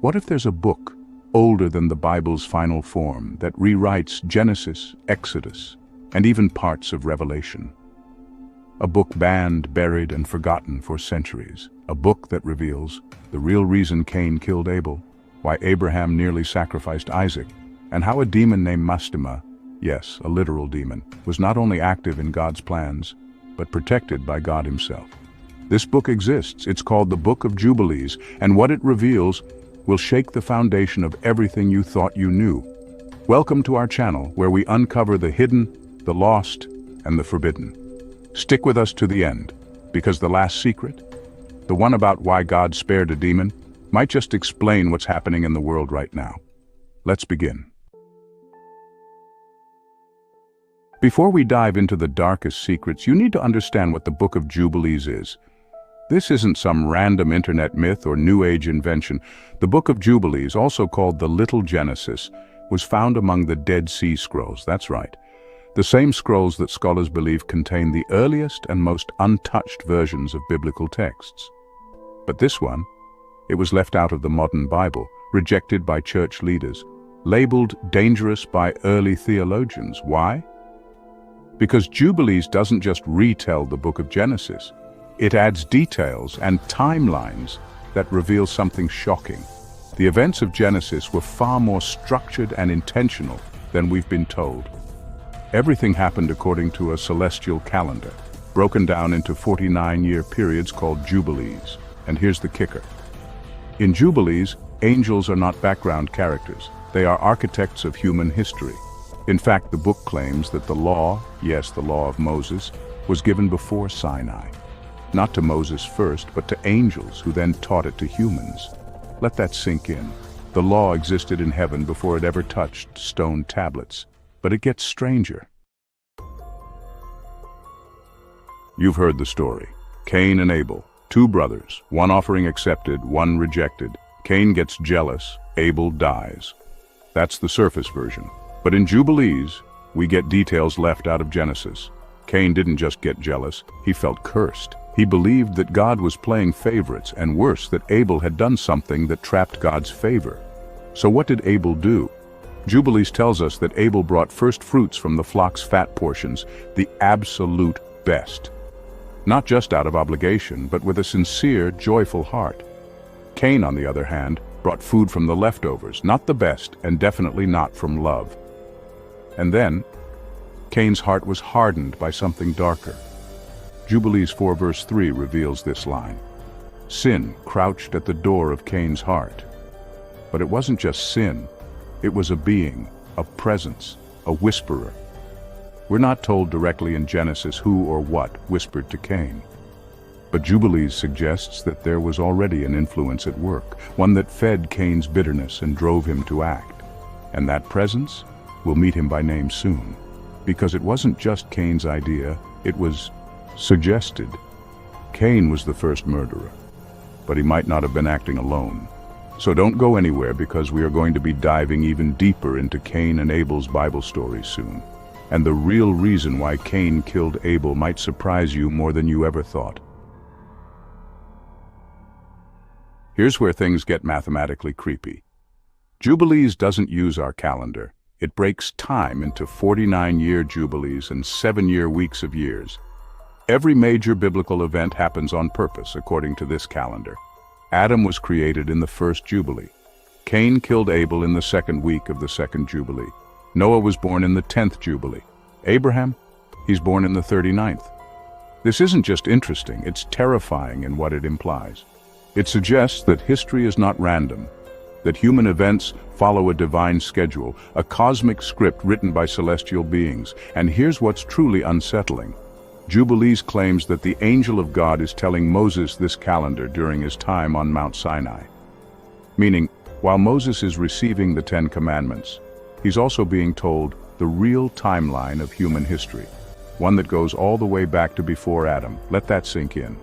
What if there's a book, older than the Bible's final form, that rewrites Genesis, Exodus, and even parts of Revelation? A book banned, buried, and forgotten for centuries. A book that reveals the real reason Cain killed Abel, why Abraham nearly sacrificed Isaac, and how a demon named Mastema, yes, a literal demon, was not only active in God's plans, but protected by God himself. This book exists. It's called the Book of Jubilees, and what it reveals will shake the foundation of everything you thought you knew. Welcome to our channel, where we uncover the hidden, the lost, and the forbidden. Stick with us to the end, because the last secret, the one about why God spared a demon, might just explain what's happening in the world right now. Let's begin. Before we dive into the darkest secrets, you need to understand what the Book of Jubilees is. This isn't some random internet myth or New Age invention. The Book of Jubilees, also called the Little Genesis, was found among the Dead Sea Scrolls. That's right. The same scrolls that scholars believe contain the earliest and most untouched versions of biblical texts. But this one, it was left out of the modern Bible, rejected by church leaders, labeled dangerous by early theologians. Why? Because Jubilees doesn't just retell the book of Genesis. It adds details and timelines that reveal something shocking. The events of Genesis were far more structured and intentional than we've been told. Everything happened according to a celestial calendar, broken down into 49-year periods called Jubilees. And here's the kicker. In Jubilees, angels are not background characters. They are architects of human history. In fact, the book claims that the law, yes, the law of Moses, was given before Sinai. Not to Moses first, but to angels who then taught it to humans. Let that sink in. The law existed in heaven before it ever touched stone tablets. But it gets stranger. You've heard the story. Cain and Abel, two brothers, one offering accepted, one rejected. Cain gets jealous, Abel dies. That's the surface version. But in Jubilees, we get details left out of Genesis. Cain didn't just get jealous, he felt cursed. He believed that God was playing favorites, and worse, that Abel had done something that trapped God's favor. So what did Abel do? Jubilees tells us that Abel brought first fruits from the flock's fat portions, the absolute best. Not just out of obligation, but with a sincere, joyful heart. Cain, on the other hand, brought food from the leftovers, not the best, and definitely not from love. And then, Cain's heart was hardened by something darker. Jubilees 4 verse 3 reveals this line. Sin crouched at the door of Cain's heart. But it wasn't just sin. It was a being, a presence, a whisperer. We're not told directly in Genesis who or what whispered to Cain. But Jubilees suggests that there was already an influence at work, one that fed Cain's bitterness and drove him to act. And that presence will meet him by name soon. Because it wasn't just Cain's idea, it was suggested. Cain was the first murderer, but he might not have been acting alone. So don't go anywhere, because we are going to be diving even deeper into Cain and Abel's Bible stories soon. And the real reason why Cain killed Abel might surprise you more than you ever thought. Here's where things get mathematically creepy. Jubilees doesn't use our calendar. It breaks time into 49-year Jubilees and 7-year weeks of years. Every major biblical event happens on purpose, according to this calendar. Adam was created in the first Jubilee. Cain killed Abel in the second week of the second Jubilee. Noah was born in the 10th Jubilee. Abraham, he's born in the 39th. This isn't just interesting, it's terrifying in what it implies. It suggests that history is not random, that human events follow a divine schedule, a cosmic script written by celestial beings. And here's what's truly unsettling. Jubilees claims that the angel of God is telling Moses this calendar during his time on Mount Sinai. Meaning, while Moses is receiving the 10 Commandments, he's also being told the real timeline of human history, one that goes all the way back to before Adam. Let that sink in.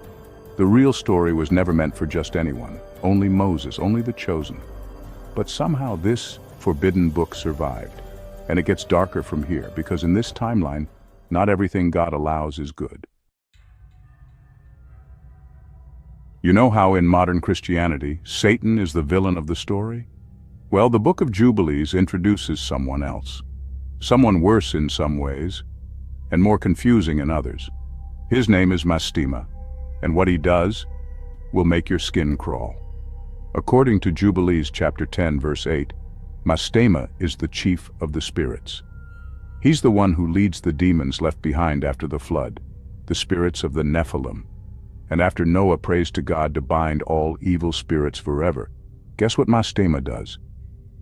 The real story was never meant for just anyone, only Moses, only the chosen. But somehow this forbidden book survived. And it gets darker from here, because in this timeline, not everything God allows is good. You know how in modern Christianity, Satan is the villain of the story? Well, the Book of Jubilees introduces someone else. Someone worse in some ways, and more confusing in others. His name is Mastema, and what he does will make your skin crawl. According to Jubilees chapter 10, verse 8, Mastema is the chief of the spirits. He's the one who leads the demons left behind after the flood, the spirits of the Nephilim. And after Noah prays to God to bind all evil spirits forever, guess what Mastema does?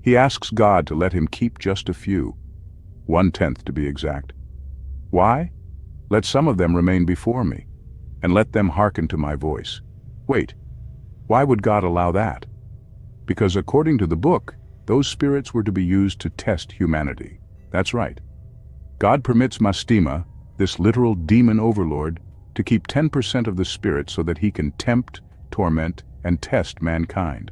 He asks God to let him keep just a few, 1/10 to be exact. Why? Let some of them remain before me, and let them hearken to my voice. Wait, why would God allow that? Because according to the book, those spirits were to be used to test humanity. That's right. God permits Mastema, this literal demon overlord, to keep 10% of the spirits so that he can tempt, torment, and test mankind.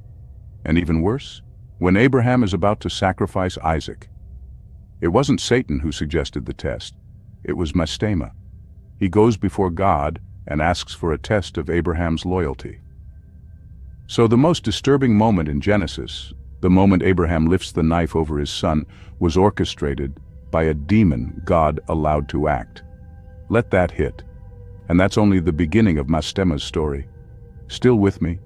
And even worse, when Abraham is about to sacrifice Isaac, it wasn't Satan who suggested the test, it was Mastema. He goes before God and asks for a test of Abraham's loyalty. So the most disturbing moment in Genesis, the moment Abraham lifts the knife over his son, was orchestrated by a demon God allowed to act. Let that hit. And that's only the beginning of Mastema's story. Still with me?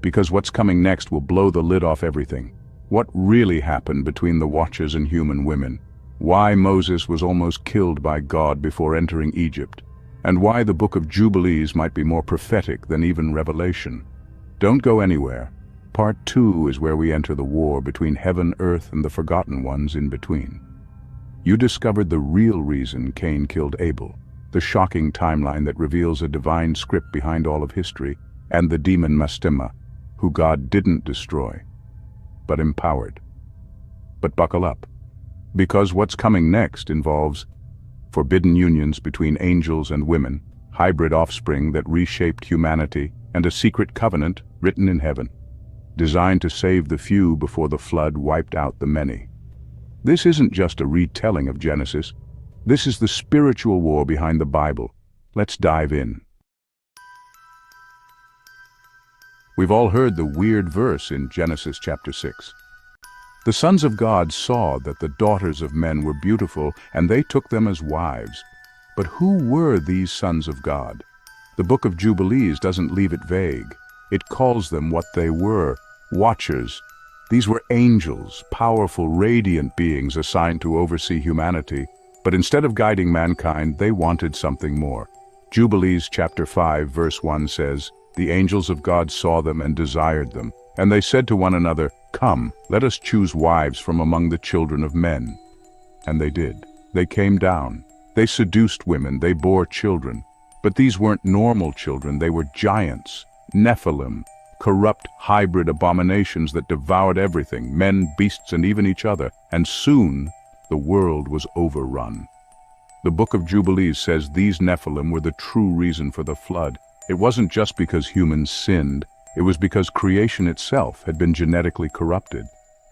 Because what's coming next will blow the lid off everything. What really happened between the Watchers and human women? Why Moses was almost killed by God before entering Egypt? And why the Book of Jubilees might be more prophetic than even Revelation? Don't go anywhere. Part 2 is where we enter the war between heaven, earth, and the forgotten ones in between. You discovered the real reason Cain killed Abel, the shocking timeline that reveals a divine script behind all of history, and the demon Mastema, who God didn't destroy, but empowered. But buckle up, because what's coming next involves forbidden unions between angels and women, hybrid offspring that reshaped humanity, and a secret covenant written in heaven, designed to save the few before the flood wiped out the many. This isn't just a retelling of Genesis. This is the spiritual war behind the Bible. Let's dive in. We've all heard the weird verse in Genesis chapter 6. The sons of God saw that the daughters of men were beautiful, and they took them as wives. But who were these sons of God? The Book of Jubilees doesn't leave it vague. It calls them what they were, watchers. These were angels, powerful, radiant beings assigned to oversee humanity. But instead of guiding mankind, they wanted something more. Jubilees chapter 5 verse 1 says, "The angels of God saw them and desired them. And they said to one another, 'Come, let us choose wives from among the children of men.' And they did. They came down. They seduced women. They bore children. But these weren't normal children. They were giants, Nephilim, corrupt hybrid abominations that devoured everything, men, beasts, and even each other. And soon, the world was overrun. The Book of Jubilees says these Nephilim were the true reason for the flood. It wasn't just because humans sinned. It was because creation itself had been genetically corrupted.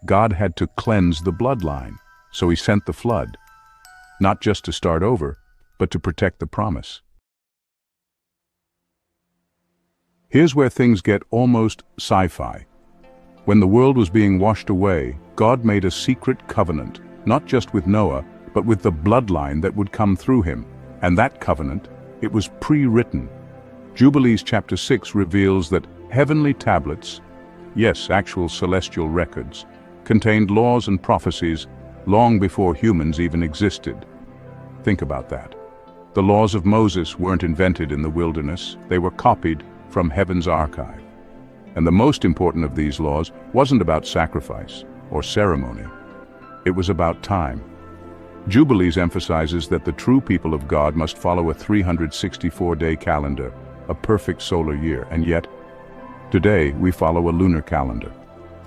God had to cleanse the bloodline, so he sent the flood. Not just to start over, but to protect the promise. Here's where things get almost sci-fi. When the world was being washed away, God made a secret covenant, not just with Noah, but with the bloodline that would come through him. And that covenant, it was pre-written. Jubilees chapter 6 reveals that heavenly tablets, yes, actual celestial records, contained laws and prophecies long before humans even existed. Think about that. The laws of Moses weren't invented in the wilderness. They were copied from heaven's archive. And the most important of these laws wasn't about sacrifice or ceremony. It was about time. Jubilees emphasizes that the true people of God must follow a 364-day calendar, a perfect solar year, and yet, today we follow a lunar calendar.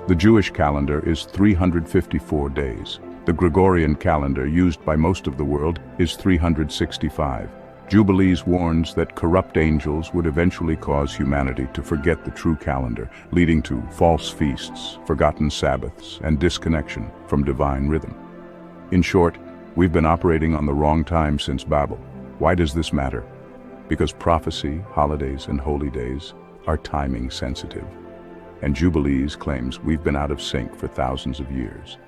The Jewish calendar is 354 days. The Gregorian calendar, used by most of the world, is 365. Jubilees warns that corrupt angels would eventually cause humanity to forget the true calendar, leading to false feasts, forgotten Sabbaths, and disconnection from divine rhythm. In short, we've been operating on the wrong time since Babel. Why does this matter? Because prophecy, holidays, and holy days, are timing sensitive. And Jubilees claims we've been out of sync for thousands of years.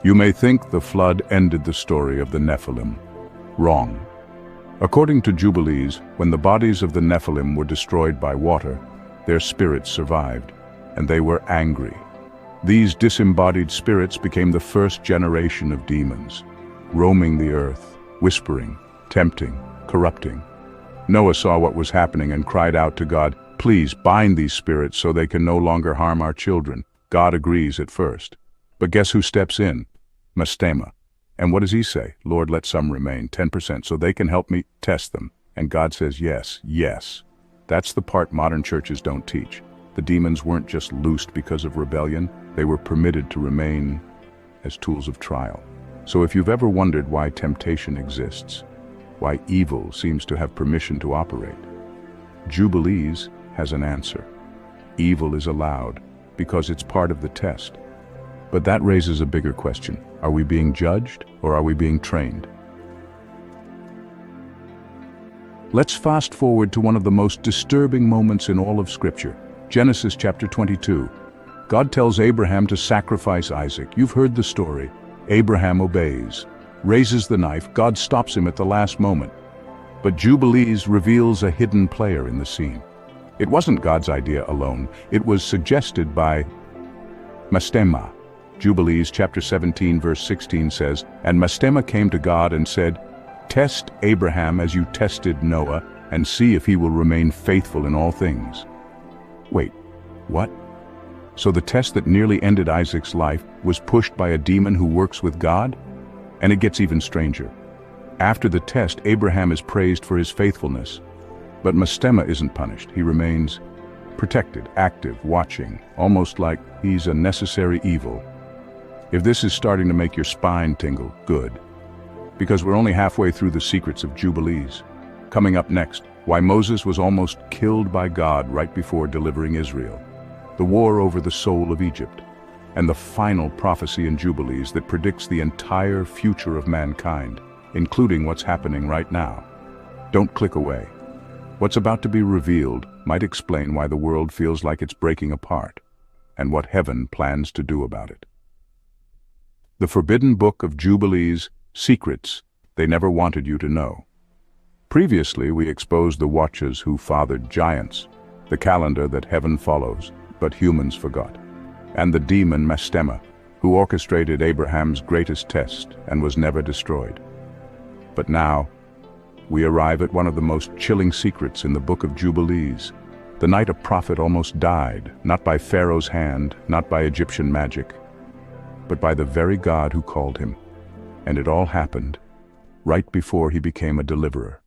You may think the flood ended the story of the Nephilim. Wrong. According to Jubilees, when the bodies of the Nephilim were destroyed by water, their spirits survived, and they were angry. These disembodied spirits became the first generation of demons, roaming the earth, whispering, tempting, corrupting. Noah saw what was happening and cried out to God, "Please bind these spirits so they can no longer harm our children." God agrees at first. But guess who steps in? Mastema. And what does he say? "Lord, let some remain, 10%, so they can help me test them." And God says, yes, yes. That's the part modern churches don't teach. The demons weren't just loosed because of rebellion, they were permitted to remain as tools of trial. So if you've ever wondered why temptation exists, why evil seems to have permission to operate, Jubilees has an answer. Evil is allowed because it's part of the test. But that raises a bigger question. Are we being judged or are we being trained? Let's fast forward to one of the most disturbing moments in all of Scripture. Genesis chapter 22. God tells Abraham to sacrifice Isaac. You've heard the story. Abraham obeys, raises the knife. God stops him at the last moment. But Jubilees reveals a hidden player in the scene. It wasn't God's idea alone. It was suggested by Mastema. Jubilees chapter 17 verse 16 says, "And Mastema came to God and said, 'Test Abraham as you tested Noah, and see if he will remain faithful in all things.'" Wait, what? So the test that nearly ended Isaac's life was pushed by a demon who works with God? And it gets even stranger. After the test, Abraham is praised for his faithfulness. But Mastema isn't punished. He remains protected, active, watching, almost like he's a necessary evil. If this is starting to make your spine tingle, good. Because we're only halfway through the secrets of Jubilees. Coming up next, why Moses was almost killed by God right before delivering Israel. The war over the soul of Egypt. And the final prophecy in Jubilees that predicts the entire future of mankind, including what's happening right now. Don't click away. What's about to be revealed might explain why the world feels like it's breaking apart, and what heaven plans to do about it. The forbidden book of Jubilees, secrets they never wanted you to know. Previously, we exposed the watchers who fathered giants, the calendar that heaven follows, but humans forgot, and the demon Mastema, who orchestrated Abraham's greatest test and was never destroyed. But now, we arrive at one of the most chilling secrets in the Book of Jubilees, the night a prophet almost died, not by Pharaoh's hand, not by Egyptian magic, but by the very God who called him. And it all happened right before he became a deliverer.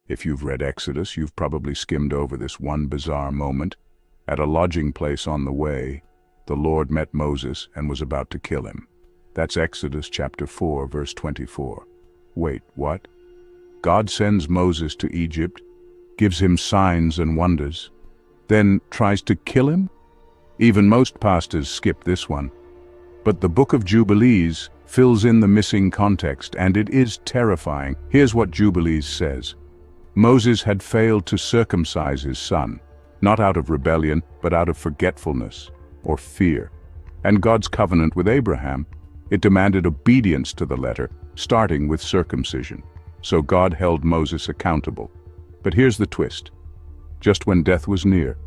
If you've read Exodus, you've probably skimmed over this one bizarre moment. At a lodging place on the way, the Lord met Moses and was about to kill him. That's Exodus chapter 4, verse 24. Wait, what? God sends Moses to Egypt, gives him signs and wonders, then tries to kill him? Even most pastors skip this one. But the Book of Jubilees fills in the missing context, and it is terrifying. Here's what Jubilees says. Moses had failed to circumcise his son, not out of rebellion, but out of forgetfulness or fear. And God's covenant with Abraham, it demanded obedience to the letter, starting with circumcision. So God held Moses accountable. But here's the twist. Just when death was near,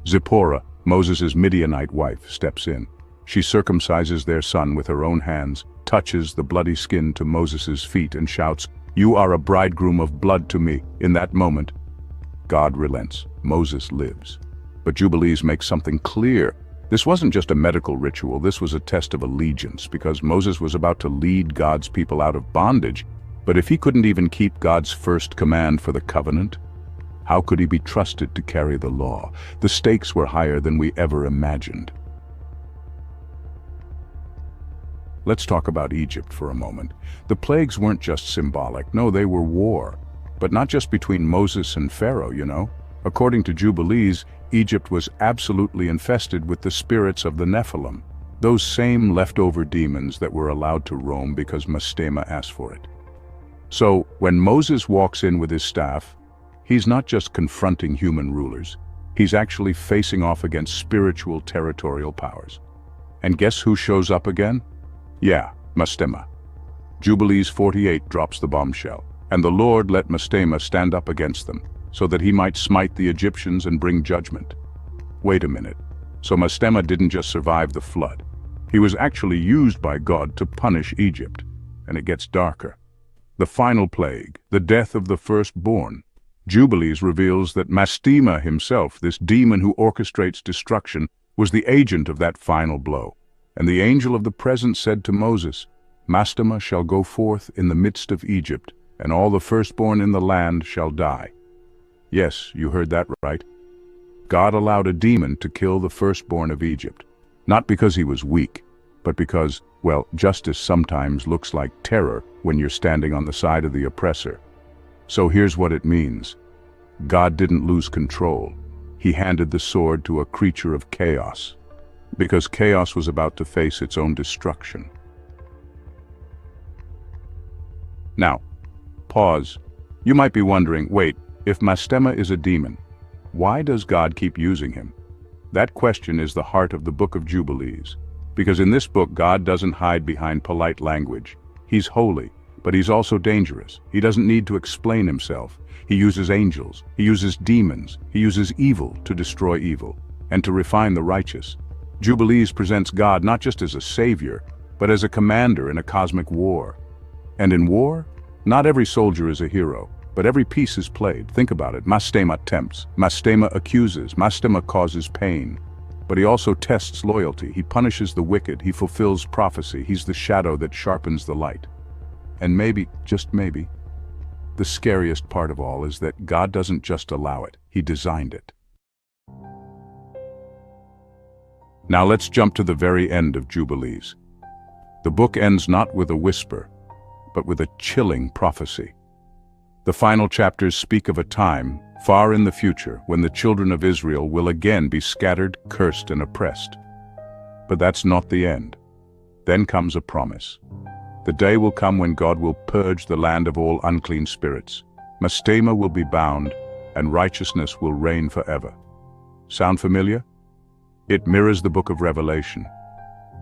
Zipporah, Moses' Midianite wife, steps in. She circumcises their son with her own hands, touches the bloody skin to Moses' feet and shouts, "You are a bridegroom of blood to me." In that moment, God relents. Moses lives. But Jubilees makes something clear. This wasn't just a medical ritual, this was a test of allegiance, because Moses was about to lead God's people out of bondage. But if he couldn't even keep God's first command for the covenant, how could he be trusted to carry the law? The stakes were higher than we ever imagined. Let's talk about Egypt for a moment. The plagues weren't just symbolic, no, they were war. But not just between Moses and Pharaoh, you know. According to Jubilees, Egypt was absolutely infested with the spirits of the Nephilim, those same leftover demons that were allowed to roam because Mastema asked for it. So, when Moses walks in with his staff, he's not just confronting human rulers, he's actually facing off against spiritual territorial powers. And guess who shows up again? Yeah, Mastema. Jubilees 48 drops the bombshell, and the Lord let Mastema stand up against them, so that he might smite the Egyptians and bring judgment. Wait a minute. So Mastema didn't just survive the flood. He was actually used by God to punish Egypt. And it gets darker. The final plague, the death of the firstborn. Jubilees reveals that Mastema himself, this demon who orchestrates destruction, was the agent of that final blow. And the angel of the presence said to Moses, Mastema shall go forth in the midst of Egypt, and all the firstborn in the land shall die. Yes, you heard that right. God allowed a demon to kill the firstborn of Egypt, not because he was weak, but because, well, justice sometimes looks like terror when you're standing on the side of the oppressor. So here's what it means. God didn't lose control. He handed the sword to a creature of chaos, because chaos was about to face its own destruction. Now, pause. You might be wondering, wait, if Mastema is a demon, why does God keep using him? That question is the heart of the Book of Jubilees, because in this book God doesn't hide behind polite language. He's holy, but he's also dangerous. He doesn't need to explain himself. He uses angels, he uses demons, he uses evil to destroy evil, and to refine the righteous. Jubilees presents God not just as a savior, but as a commander in a cosmic war. And in war, not every soldier is a hero, but every piece is played. Think about it. Mastema tempts, Mastema accuses, Mastema causes pain. But he also tests loyalty. He punishes the wicked, he fulfills prophecy. He's the shadow that sharpens the light. And maybe, just maybe, the scariest part of all is that God doesn't just allow it, he designed it. Now let's jump to the very end of Jubilees. The book ends not with a whisper, but with a chilling prophecy. The final chapters speak of a time, far in the future, when the children of Israel will again be scattered, cursed, and oppressed. But that's not the end. Then comes a promise. The day will come when God will purge the land of all unclean spirits. Mastema will be bound, and righteousness will reign forever. Sound familiar? It mirrors the book of Revelation.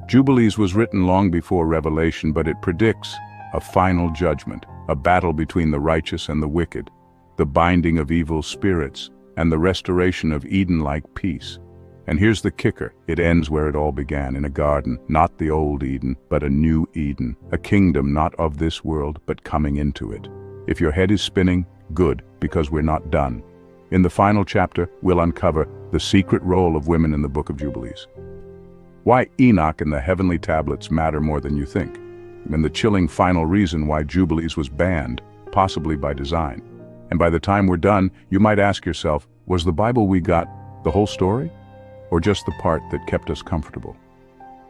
Jubilees was written long before Revelation, but it predicts a final judgment, a battle between the righteous and the wicked, the binding of evil spirits, and the restoration of Eden-like peace. And here's the kicker, it ends where it all began, in a garden, not the old Eden, but a new Eden, a kingdom not of this world, but coming into it. If your head is spinning, good, because we're not done. In the final chapter, we'll uncover the secret role of women in the Book of Jubilees. Why Enoch and the heavenly tablets matter more than you think, and the chilling final reason why Jubilees was banned, possibly by design. And by the time we're done, you might ask yourself, was the Bible we got the whole story? Or just the part that kept us comfortable?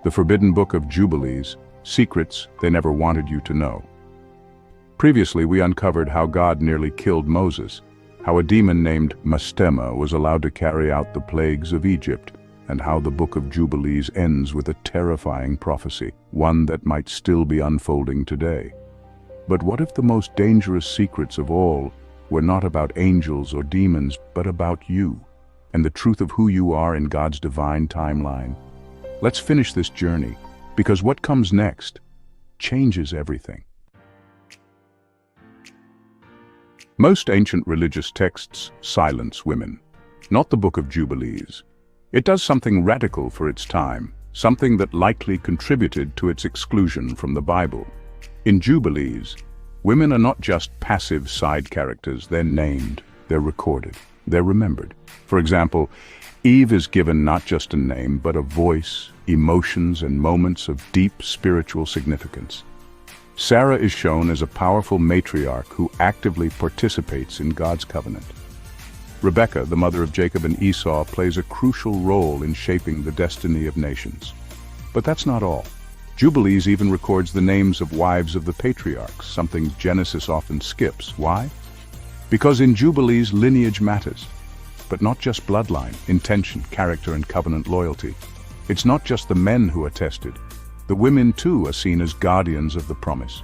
The forbidden book of Jubilees, secrets they never wanted you to know. Previously, we uncovered how God nearly killed Moses, how a demon named Mastema was allowed to carry out the plagues of Egypt, and how the Book of Jubilees ends with a terrifying prophecy, one that might still be unfolding today. But what if the most dangerous secrets of all were not about angels or demons, but about you, and the truth of who you are in God's divine timeline? Let's finish this journey, because what comes next changes everything. Most ancient religious texts silence women, not the Book of Jubilees. It does something radical for its time, something that likely contributed to its exclusion from the Bible. In Jubilees, women are not just passive side characters, they're named, they're recorded, they're remembered. For example, Eve is given not just a name, but a voice, emotions, and moments of deep spiritual significance. Sarah is shown as a powerful matriarch who actively participates in God's covenant. Rebekah, the mother of Jacob and Esau, plays a crucial role in shaping the destiny of nations. But that's not all. Jubilees even records the names of wives of the patriarchs, something Genesis often skips. Why? Because in Jubilees, lineage matters. But not just bloodline, intention, character, and covenant loyalty. It's not just the men who are tested. The women, too, are seen as guardians of the promise.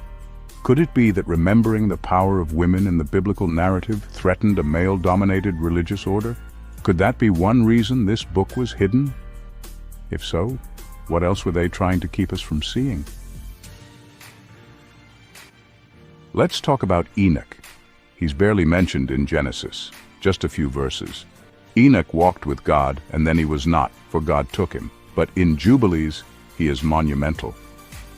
Could it be that remembering the power of women in the biblical narrative threatened a male-dominated religious order? Could that be one reason this book was hidden? If so, what else were they trying to keep us from seeing? Let's talk about Enoch. He's barely mentioned in Genesis, just a few verses. Enoch walked with God, and then he was not, for God took him. But in Jubilees, he is monumental.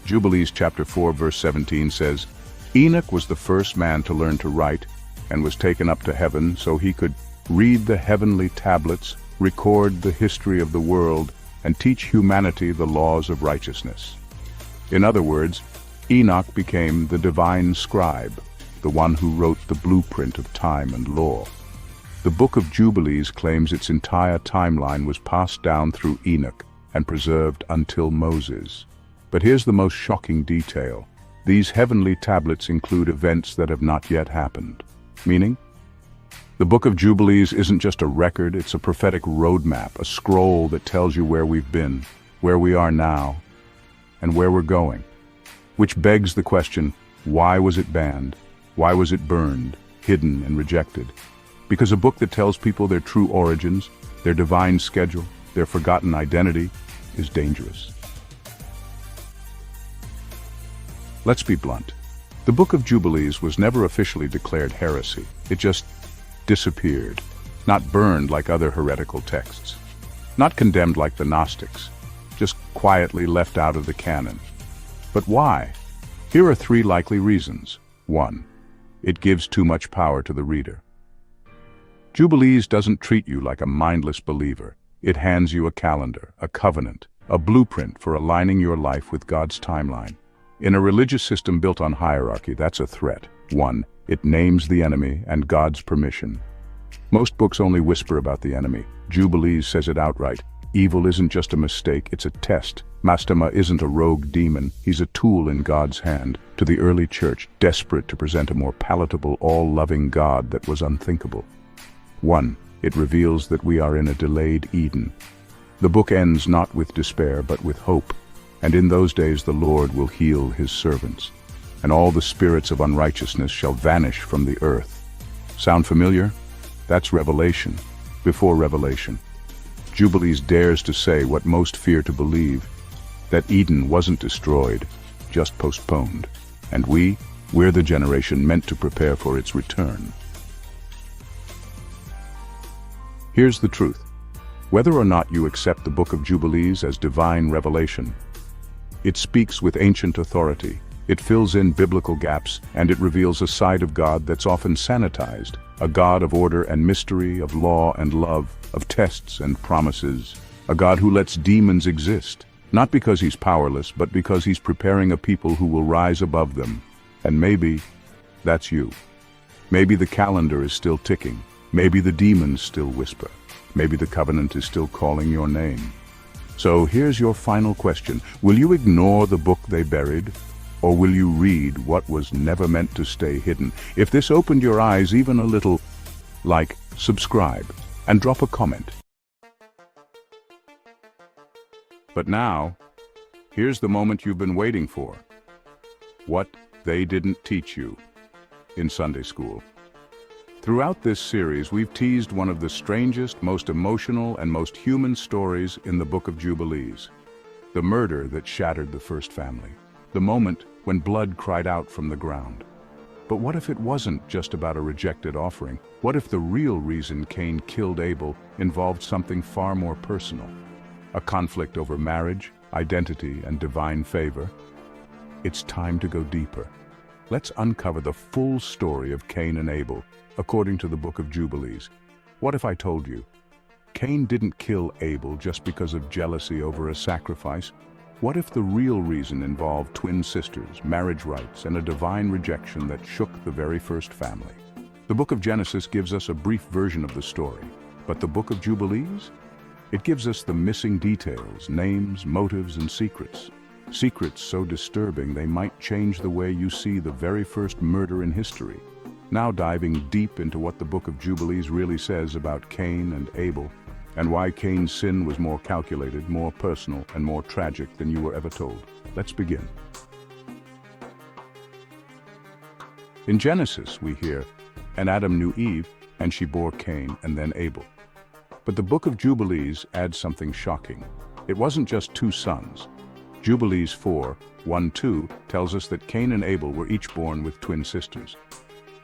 Jubilees chapter 4 verse 17 says, Enoch was the first man to learn to write, and was taken up to heaven so he could read the heavenly tablets, record the history of the world, and teach humanity the laws of righteousness. In other words, Enoch became the divine scribe, the one who wrote the blueprint of time and law. The Book of Jubilees claims its entire timeline was passed down through Enoch and preserved until Moses. But here's the most shocking detail. These heavenly tablets include events that have not yet happened. Meaning, the Book of Jubilees isn't just a record, it's a prophetic roadmap, a scroll that tells you where we've been, where we are now, and where we're going. Which begs the question, why was it banned? Why was it burned, hidden, and rejected? Because a book that tells people their true origins, their divine schedule, their forgotten identity, is dangerous. Let's be blunt. The Book of Jubilees was never officially declared heresy. It just disappeared, not burned like other heretical texts, not condemned like the Gnostics, just quietly left out of the canon. But why? Here are three likely reasons. 1. It gives too much power to the reader. Jubilees doesn't treat you like a mindless believer. It hands you a calendar, a covenant, a blueprint for aligning your life with God's timeline. In a religious system built on hierarchy, that's a threat. 1. It names the enemy and God's permission. Most books only whisper about the enemy. Jubilees says it outright. Evil isn't just a mistake, it's a test. Mastema isn't a rogue demon, he's a tool in God's hand. To the early church, desperate to present a more palatable, all-loving God that was unthinkable. 1. It reveals that we are in a delayed Eden. The book ends not with despair, but with hope. And in those days the Lord will heal his servants, and all the spirits of unrighteousness shall vanish from the earth. Sound familiar? That's Revelation, before Revelation. Jubilees dares to say what most fear to believe, that Eden wasn't destroyed, just postponed. And we're the generation meant to prepare for its return. Here's the truth. Whether or not you accept the Book of Jubilees as divine revelation, it speaks with ancient authority, it fills in biblical gaps, and it reveals a side of God that's often sanitized, a God of order and mystery, of law and love, of tests and promises, a God who lets demons exist, not because he's powerless, but because he's preparing a people who will rise above them. And maybe that's you. Maybe the calendar is still ticking. Maybe the demons still whisper. Maybe the covenant is still calling your name. So here's your final question. Will you ignore the book they buried? Or will you read what was never meant to stay hidden? If this opened your eyes even a little, like, subscribe, and drop a comment. But now, here's the moment you've been waiting for. What they didn't teach you in Sunday school. Throughout this series, we've teased one of the strangest, most emotional, and most human stories in the Book of Jubilees. The murder that shattered the first family. The moment when blood cried out from the ground. But what if it wasn't just about a rejected offering? What if the real reason Cain killed Abel involved something far more personal? A conflict over marriage, identity, and divine favor? It's time to go deeper. Let's uncover the full story of Cain and Abel, according to the Book of Jubilees. What if I told you? Cain didn't kill Abel just because of jealousy over a sacrifice. What if the real reason involved twin sisters, marriage rights, and a divine rejection that shook the very first family? The Book of Genesis gives us a brief version of the story, but the Book of Jubilees? It gives us the missing details, names, motives, and secrets. Secrets so disturbing they might change the way you see the very first murder in history. Now diving deep into what the Book of Jubilees really says about Cain and Abel, and why Cain's sin was more calculated, more personal, and more tragic than you were ever told. Let's begin. In Genesis, we hear, "And Adam knew Eve, and she bore Cain and then Abel." But the Book of Jubilees adds something shocking. It wasn't just two sons. Jubilees 4:1-2 tells us that Cain and Abel were each born with twin sisters.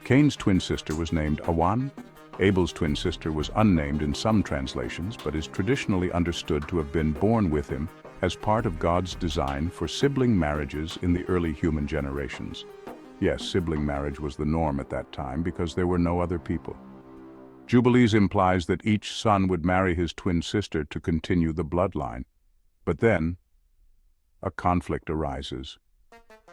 Cain's twin sister was named Awan. Abel's twin sister was unnamed in some translations, but is traditionally understood to have been born with him as part of God's design for sibling marriages in the early human generations. Yes, sibling marriage was the norm at that time because there were no other people. Jubilees implies that each son would marry his twin sister to continue the bloodline. But then, a conflict arises.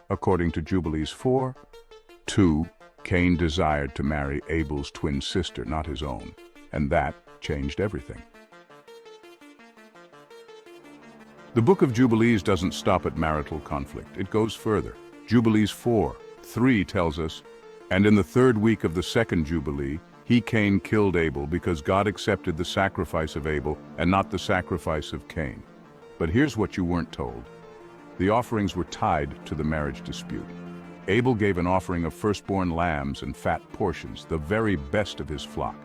According to Jubilees 4:2, Cain desired to marry Abel's twin sister, not his own, and that changed everything. The Book of Jubilees doesn't stop at marital conflict. It goes further. Jubilees 4:3 tells us, "And in the third week of the second Jubilee, he, Cain, killed Abel because God accepted the sacrifice of Abel and not the sacrifice of Cain." But here's what you weren't told. The offerings were tied to the marriage dispute. Abel gave an offering of firstborn lambs and fat portions, the very best of his flock.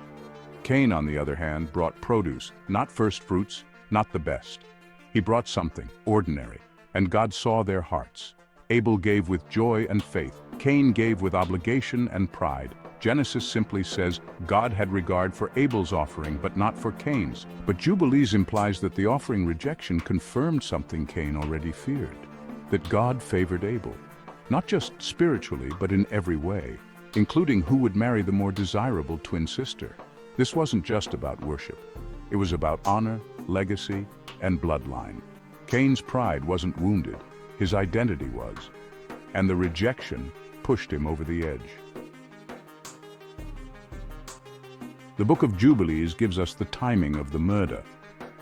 Cain, on the other hand, brought produce, not first fruits, not the best. He brought something ordinary, and God saw their hearts. Abel gave with joy and faith. Cain gave with obligation and pride. Genesis simply says God had regard for Abel's offering, but not for Cain's. But Jubilees implies that the offering rejection confirmed something Cain already feared, that God favored Abel, not just spiritually, but in every way, including who would marry the more desirable twin sister. This wasn't just about worship. It was about honor, legacy, and bloodline. Cain's pride wasn't wounded, his identity was, and the rejection pushed him over the edge. The Book of Jubilees gives us the timing of the murder.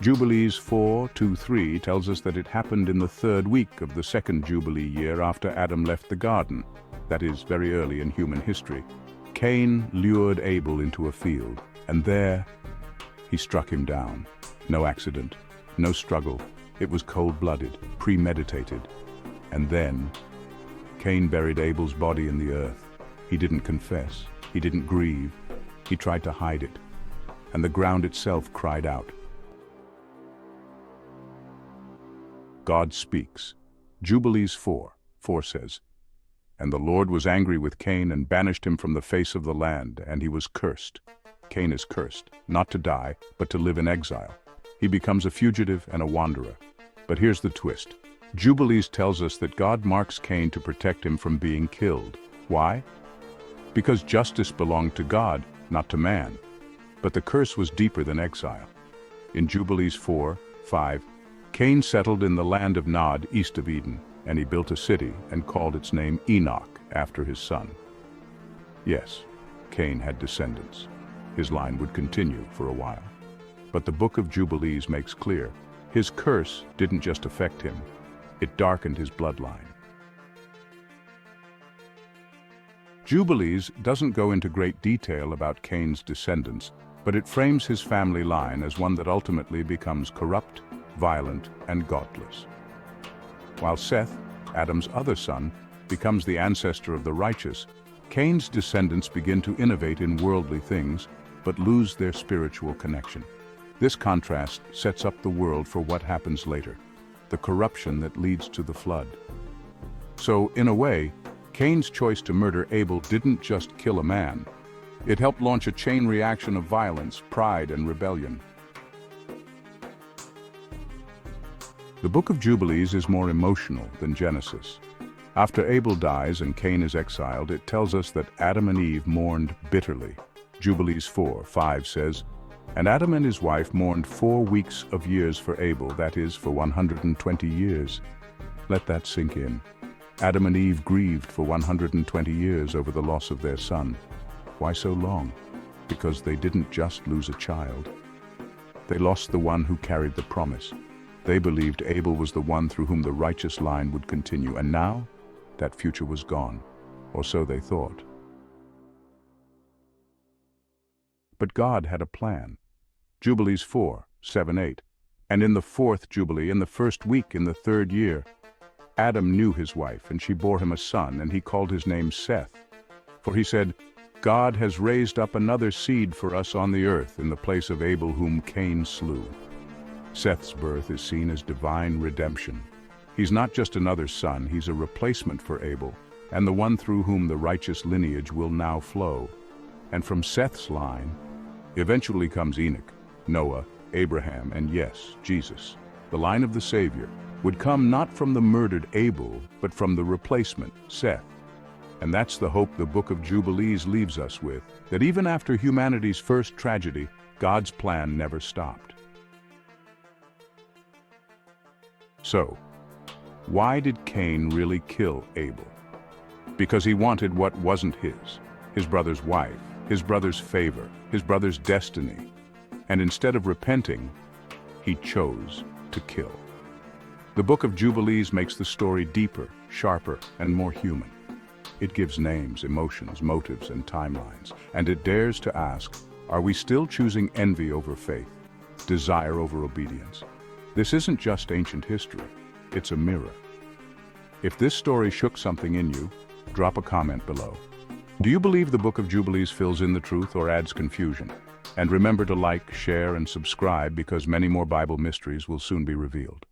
Jubilees 4:2-3 tells us that it happened in the third week of the second Jubilee year after Adam left the garden. That is, very early in human history. Cain lured Abel into a field, and there he struck him down. No accident, no struggle. It was cold-blooded, premeditated. And then Cain buried Abel's body in the earth. He didn't confess, he didn't grieve. He tried to hide it, and the ground itself cried out. God speaks. Jubilees 4:4 says, "And the Lord was angry with Cain and banished him from the face of the land, and he was cursed." Cain is cursed, not to die, but to live in exile. He becomes a fugitive and a wanderer. But here's the twist. Jubilees tells us that God marks Cain to protect him from being killed. Why? Because justice belonged to God, not to man. But the curse was deeper than exile. In Jubilees 4:5, Cain settled in the land of Nod, east of Eden, and he built a city and called its name Enoch after his son. Yes, Cain had descendants. His line would continue for a while. But the Book of Jubilees makes clear, his curse didn't just affect him, it darkened his bloodline. Jubilees doesn't go into great detail about Cain's descendants, but it frames his family line as one that ultimately becomes corrupt, violent, and godless. While Seth, Adam's other son, becomes the ancestor of the righteous, Cain's descendants begin to innovate in worldly things, but lose their spiritual connection. This contrast sets up the world for what happens later, the corruption that leads to the flood. So, in a way, Cain's choice to murder Abel didn't just kill a man. It helped launch a chain reaction of violence, pride, and rebellion. The Book of Jubilees is more emotional than Genesis. After Abel dies and Cain is exiled, it tells us that Adam and Eve mourned bitterly. Jubilees 4:5 says, "And Adam and his wife mourned 4 weeks of years for Abel, that is, for 120 years. Let that sink in. Adam and Eve grieved for 120 years over the loss of their son. Why so long? Because they didn't just lose a child. They lost the one who carried the promise. They believed Abel was the one through whom the righteous line would continue, and now that future was gone, or so they thought. But God had a plan. Jubilees 4:7-8. "And in the fourth Jubilee, in the first week in the third year, Adam knew his wife, and she bore him a son, and he called his name Seth. For he said, God has raised up another seed for us on the earth in the place of Abel whom Cain slew. Seth's birth is seen as divine redemption. He's not just another son, he's a replacement for Abel, and the one through whom the righteous lineage will now flow. And from Seth's line, eventually comes Enoch, Noah, Abraham, and yes, Jesus. The line of the Savior would come not from the murdered Abel, but from the replacement, Seth. And that's the hope the Book of Jubilees leaves us with, that even after humanity's first tragedy, God's plan never stopped. So, why did Cain really kill Abel? Because he wanted what wasn't his brother's wife, his brother's favor, his brother's destiny. And instead of repenting, he chose to kill. The Book of Jubilees makes the story deeper, sharper, and more human. It gives names, emotions, motives, and timelines, and it dares to ask, are we still choosing envy over faith, desire over obedience? This isn't just ancient history, it's a mirror. If this story shook something in you, drop a comment below. Do you believe the Book of Jubilees fills in the truth or adds confusion? And remember to like, share, and subscribe because many more Bible mysteries will soon be revealed.